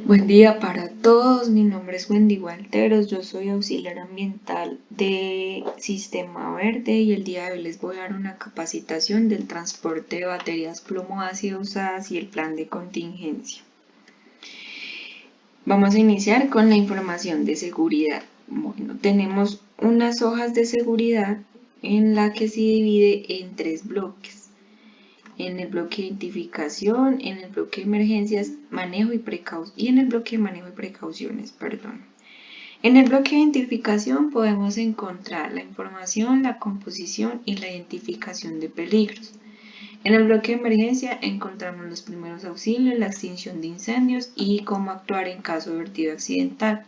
Buen día para todos, mi nombre es Wendy Walteros, yo soy auxiliar ambiental de Sistema Verde y el día de hoy les voy a dar una capacitación del transporte de baterías plomo-ácido usadas y el plan de contingencia. Vamos a iniciar con la información de seguridad. Bueno, tenemos unas hojas de seguridad en la que se divide en 3 bloques. En el bloque de identificación, en el bloque de emergencias, manejo y precauciones, y en el bloque de manejo y precauciones, perdón. En el bloque de identificación podemos encontrar la información, la composición y la identificación de peligros. En el bloque de emergencia encontramos los primeros auxilios, la extinción de incendios y cómo actuar en caso de vertido accidental.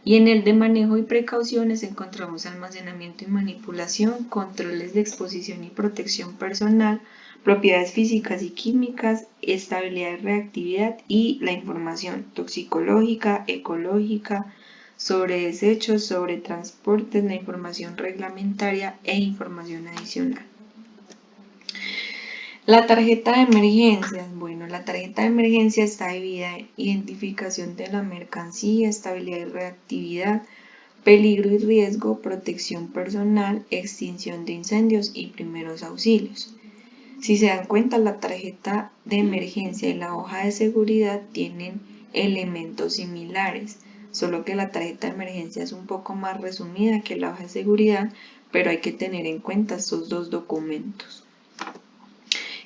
Y en el de manejo y precauciones encontramos almacenamiento y manipulación, controles de exposición y protección personal, propiedades físicas y químicas, estabilidad y reactividad y la información toxicológica, ecológica, sobre desechos, sobre transportes, la información reglamentaria e información adicional. La tarjeta de emergencias. Bueno, la tarjeta de emergencia está dividida en identificación de la mercancía, estabilidad y reactividad, peligro y riesgo, protección personal, extinción de incendios y primeros auxilios. Si se dan cuenta, la tarjeta de emergencia y la hoja de seguridad tienen elementos similares, solo que la tarjeta de emergencia es un poco más resumida que la hoja de seguridad, pero hay que tener en cuenta estos dos documentos.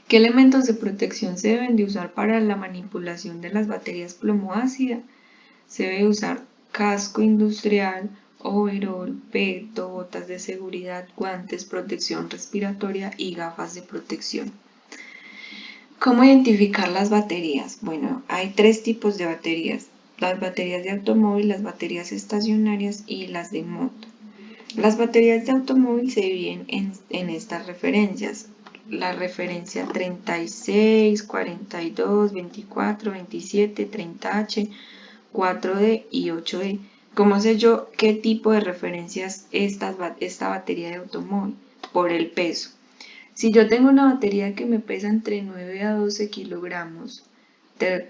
¿Qué elementos de protección se deben de usar para la manipulación de las baterías plomo-ácida? Se debe usar casco industrial, overol, peto, botas de seguridad, guantes, protección respiratoria y gafas de protección. ¿Cómo identificar las baterías? Bueno, hay 3 tipos de baterías: las baterías de automóvil, las baterías estacionarias y las de moto. Las baterías de automóvil se dividen en estas referencias: la referencia 36, 42, 24, 27, 30H, 4D y 8D. ¿Cómo sé yo qué tipo de referencias esta batería de automóvil? Por el peso. Si yo tengo una batería que me pesa entre 9 a 12 kilogramos,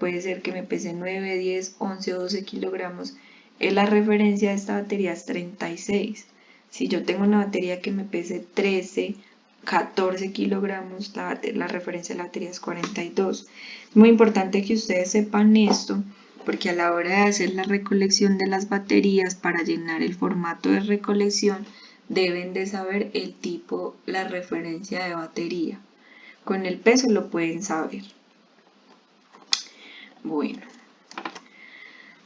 puede ser que me pese 9, 10, 11 o 12 kilogramos, la referencia de esta batería es 36. Si yo tengo una batería que me pese 13, 14 kilogramos, la referencia de la batería es 42. Es muy importante que ustedes sepan esto, porque a la hora de hacer la recolección de las baterías para llenar el formato de recolección, deben de saber el tipo, la referencia de batería. Con el peso lo pueden saber. Bueno,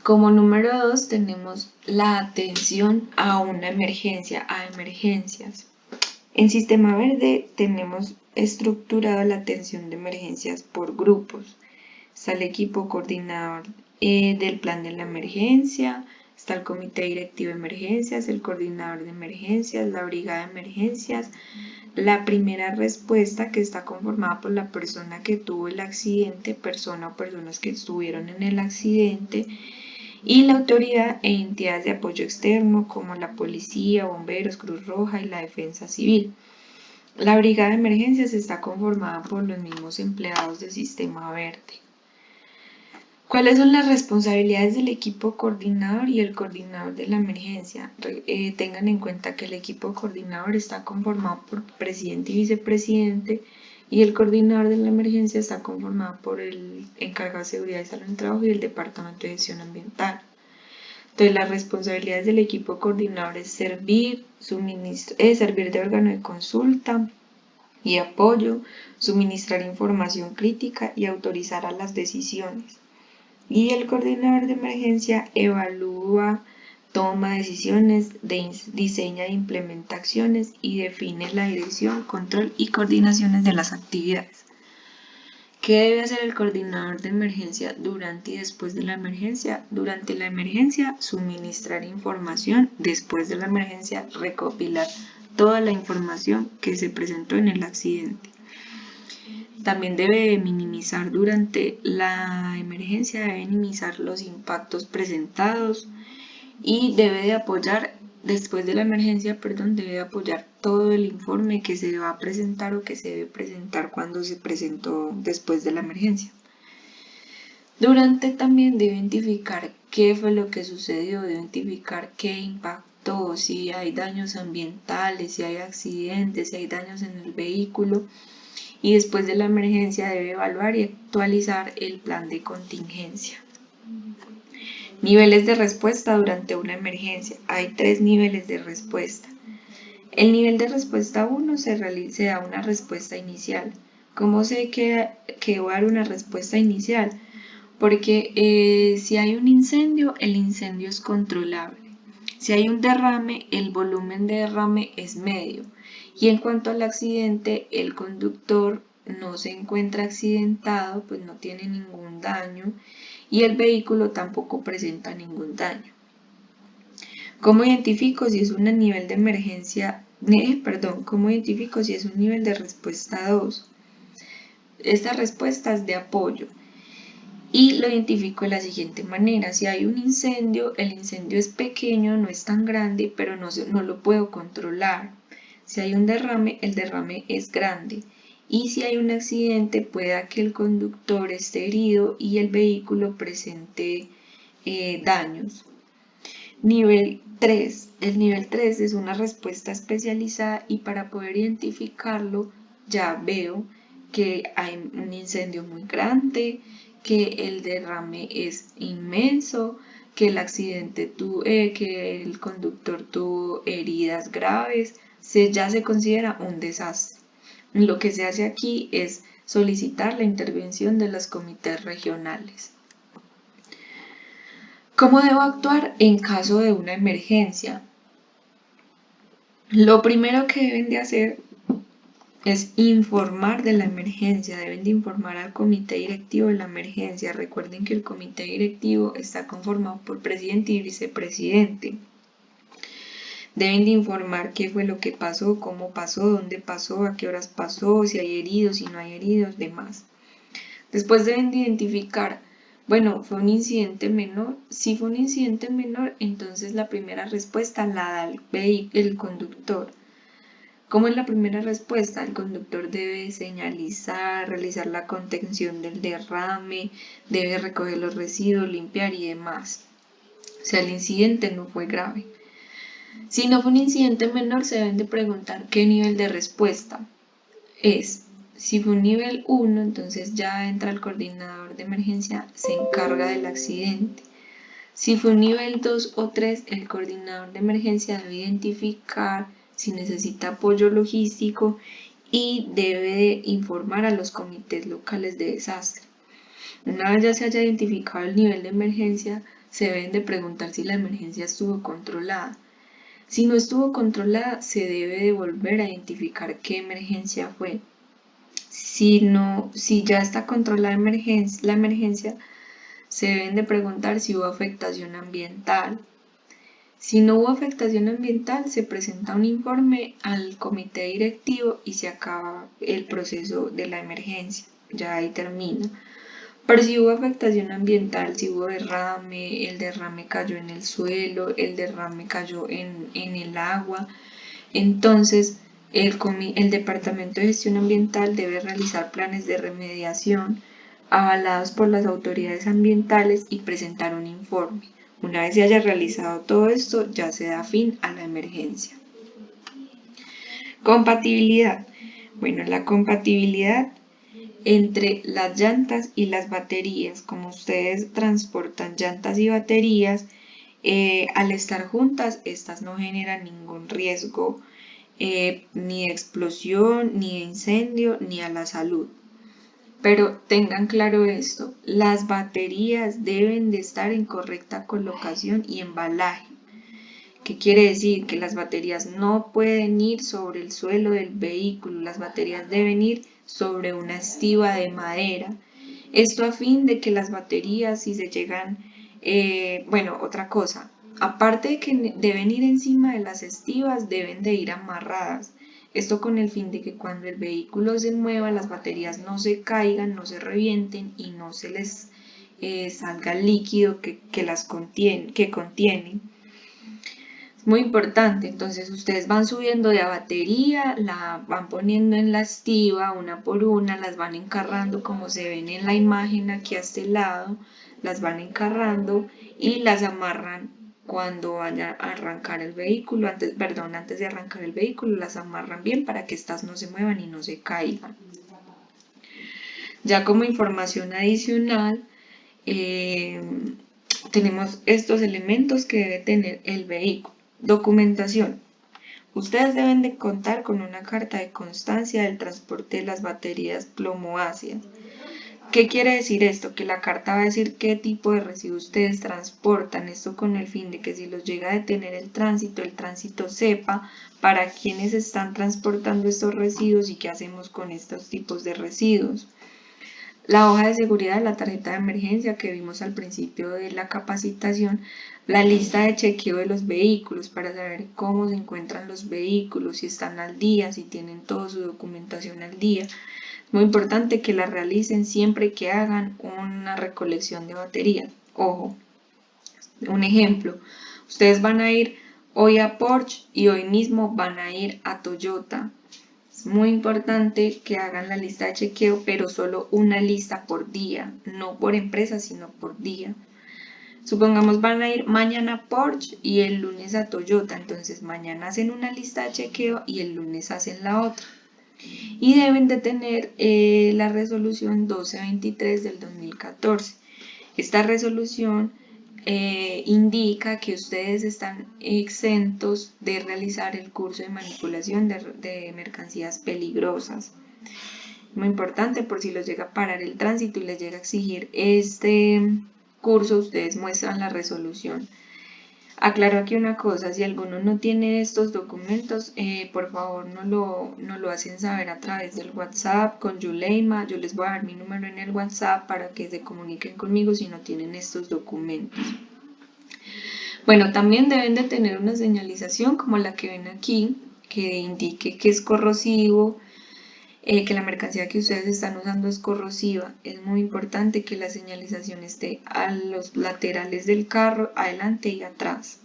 como número 2 tenemos la atención a una emergencia, a emergencias. En Sistema Verde tenemos estructurada la atención de emergencias por grupos. Está el equipo coordinador del plan de la emergencia, está el comité directivo de emergencias, el coordinador de emergencias, la brigada de emergencias, la primera respuesta, que está conformada por la persona que tuvo el accidente, persona o personas que estuvieron en el accidente, y la autoridad e entidades de apoyo externo como la policía, bomberos, Cruz Roja y la defensa civil. La brigada de emergencias está conformada por los mismos empleados de Sistema Verde. ¿Cuáles son las responsabilidades del equipo coordinador y el coordinador de la emergencia? Tengan en cuenta que el equipo coordinador está conformado por presidente y vicepresidente, y el coordinador de la emergencia está conformado por el encargado de seguridad y salud en el trabajo y el departamento de gestión ambiental. Entonces, las responsabilidades del equipo coordinador es servir de órgano de consulta y apoyo, suministrar información crítica y autorizar a las decisiones. Y el coordinador de emergencia evalúa, toma decisiones, diseña e implementa acciones y define la dirección, control y coordinaciones de las actividades. ¿Qué debe hacer el coordinador de emergencia durante y después de la emergencia? Durante la emergencia, suministrar información. Después de la emergencia, recopilar toda la información que se presentó en el accidente. También debe minimizar durante la emergencia, debe minimizar los impactos presentados y debe de apoyar, después de la emergencia, debe de apoyar todo el informe que se va a presentar o que se debe presentar cuando se presentó después de la emergencia. Durante también de identificar qué fue lo que sucedió, de identificar qué impactó, si hay daños ambientales, si hay accidentes, si hay daños en el vehículo. Y después de la emergencia debe evaluar y actualizar el plan de contingencia. Niveles de respuesta durante una emergencia. Hay 3 niveles de respuesta. El nivel de respuesta 1 se da una respuesta inicial. ¿Cómo sé que va a dar una respuesta inicial? Porque si hay un incendio, el incendio es controlable. Si hay un derrame, el volumen de derrame es medio. Y en cuanto al accidente, el conductor no se encuentra accidentado, pues no tiene ningún daño y el vehículo tampoco presenta ningún daño. ¿Cómo identifico si es un nivel de emergencia? ¿Cómo identifico si es un nivel de respuesta 2? Esta respuesta es de apoyo. Y lo identifico de la siguiente manera: si hay un incendio, el incendio es pequeño, no es tan grande, pero no lo puedo controlar. Si hay un derrame, el derrame es grande. Y si hay un accidente, pueda que el conductor esté herido y el vehículo presente daños. Nivel 3. El nivel 3 es una respuesta especializada y para poder identificarlo ya veo que hay un incendio muy grande, que el derrame es inmenso, que que el conductor tuvo heridas graves, ya se considera un desastre. Lo que se hace aquí es solicitar la intervención de los comités regionales. ¿Cómo debo actuar en caso de una emergencia? Lo primero que deben de hacer es informar de la emergencia, deben de informar al comité directivo de la emergencia. Recuerden que el comité directivo está conformado por presidente y vicepresidente. Deben de informar qué fue lo que pasó, cómo pasó, dónde pasó, a qué horas pasó, si hay heridos, si no hay heridos, demás. Después deben de identificar, bueno, ¿fue un incidente menor? Si fue un incidente menor, entonces la primera respuesta la da el conductor. ¿Cómo es la primera respuesta? El conductor debe señalizar, realizar la contención del derrame, debe recoger los residuos, limpiar y demás. O sea, el incidente no fue grave. Si no fue un incidente menor, se deben de preguntar qué nivel de respuesta es. Si fue un nivel 1, entonces ya entra el coordinador de emergencia, se encarga del accidente. Si fue un nivel 2 o 3, el coordinador de emergencia debe identificar si necesita apoyo logístico y debe de informar a los comités locales de desastre. Una vez ya se haya identificado el nivel de emergencia, se deben de preguntar si la emergencia estuvo controlada. Si no estuvo controlada, se debe de volver a identificar qué emergencia fue. Si ya está controlada la emergencia, se deben de preguntar si hubo afectación ambiental. Si no hubo afectación ambiental, se presenta un informe al comité directivo y se acaba el proceso de la emergencia. Ya ahí termina. Pero si hubo afectación ambiental, si hubo derrame, el derrame cayó en el suelo, el derrame cayó en el agua, entonces el Departamento de Gestión Ambiental debe realizar planes de remediación avalados por las autoridades ambientales y presentar un informe. Una vez se haya realizado todo esto, ya se da fin a la emergencia. Compatibilidad. Bueno, la compatibilidad entre las llantas y las baterías. Como ustedes transportan llantas y baterías, al estar juntas, estas no generan ningún riesgo ni de explosión, ni de incendio, ni a la salud. Pero tengan claro esto, las baterías deben de estar en correcta colocación y embalaje. ¿Qué quiere decir? Que las baterías no pueden ir sobre el suelo del vehículo, las baterías deben ir sobre una estiba de madera. Esto a fin de que las baterías, si se llegan, otra cosa, aparte de que deben ir encima de las estibas, deben de ir amarradas. Esto con el fin de que cuando el vehículo se mueva, las baterías no se caigan, no se revienten y no se les salga el líquido que contienen. Es muy importante, entonces ustedes van subiendo de a batería, la van poniendo en la estiba una por una, las van encarrando como se ven en la imagen aquí a este lado, las van encarrando y las amarran cuando vaya a arrancar el vehículo, antes de arrancar el vehículo las amarran bien para que estas no se muevan y no se caigan. Ya como información adicional, tenemos estos elementos que debe tener el vehículo. Documentación. Ustedes deben de contar con una carta de constancia del transporte de las baterías plomo-ácidas. ¿Qué quiere decir esto? Que la carta va a decir qué tipo de residuos ustedes transportan, esto con el fin de que si los llega a detener el tránsito sepa para quiénes están transportando estos residuos y qué hacemos con estos tipos de residuos. La hoja de seguridad, la tarjeta de emergencia que vimos al principio de la capacitación, la lista de chequeo de los vehículos para saber cómo se encuentran los vehículos, si están al día, si tienen toda su documentación al día. Es muy importante que la realicen siempre que hagan una recolección de baterías. Ojo, un ejemplo, ustedes van a ir hoy a Porsche y hoy mismo van a ir a Toyota. Es muy importante que hagan la lista de chequeo, pero solo una lista por día, no por empresa, sino por día. Supongamos van a ir mañana a Porsche y el lunes a Toyota, entonces mañana hacen una lista de chequeo y el lunes hacen la otra. Y deben de tener la resolución 1223 del 2014. Esta resolución indica que ustedes están exentos de realizar el curso de manipulación de mercancías peligrosas. Muy importante, por si los llega a parar el tránsito y les llega a exigir este curso, ustedes muestran la resolución. Aclaro aquí una cosa, si alguno no tiene estos documentos, por favor no lo hacen saber a través del WhatsApp con Yuleima. Yo les voy a dar mi número en el WhatsApp para que se comuniquen conmigo si no tienen estos documentos. Bueno, también deben de tener una señalización como la que ven aquí, que indique que es corrosivo, que la mercancía que ustedes están usando es corrosiva. Es muy importante que la señalización esté a los laterales del carro, adelante y atrás.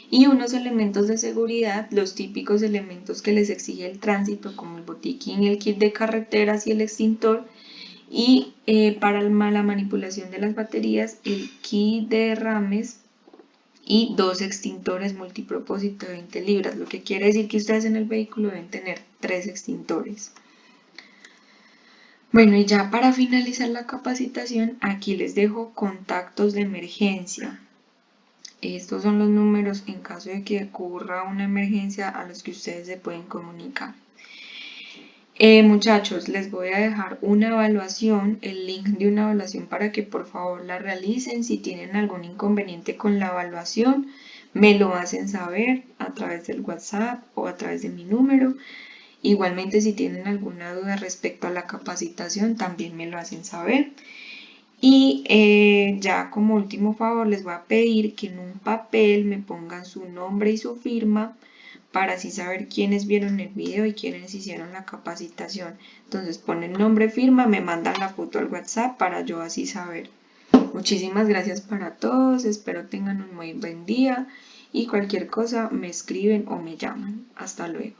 Y unos elementos de seguridad, los típicos elementos que les exige el tránsito, como el botiquín, el kit de carreteras y el extintor. Y para la manipulación de las baterías, el kit de derrames y 2 extintores multipropósito de 20 libras, lo que quiere decir que ustedes en el vehículo deben tener 3 extintores. Bueno, y ya para finalizar la capacitación, aquí les dejo contactos de emergencia. Estos son los números en caso de que ocurra una emergencia a los que ustedes se pueden comunicar. Muchachos, les voy a dejar una evaluación, el link de una evaluación para que por favor la realicen. Si tienen algún inconveniente con la evaluación, me lo hacen saber a través del WhatsApp o a través de mi número. Igualmente, si tienen alguna duda respecto a la capacitación, también me lo hacen saber. Y ya como último favor, les voy a pedir que en un papel me pongan su nombre y su firma para así saber quiénes vieron el video y quiénes hicieron la capacitación. Entonces ponen nombre, firma, me mandan la foto al WhatsApp para yo así saber. Muchísimas gracias para todos, espero tengan un muy buen día y cualquier cosa me escriben o me llaman. Hasta luego.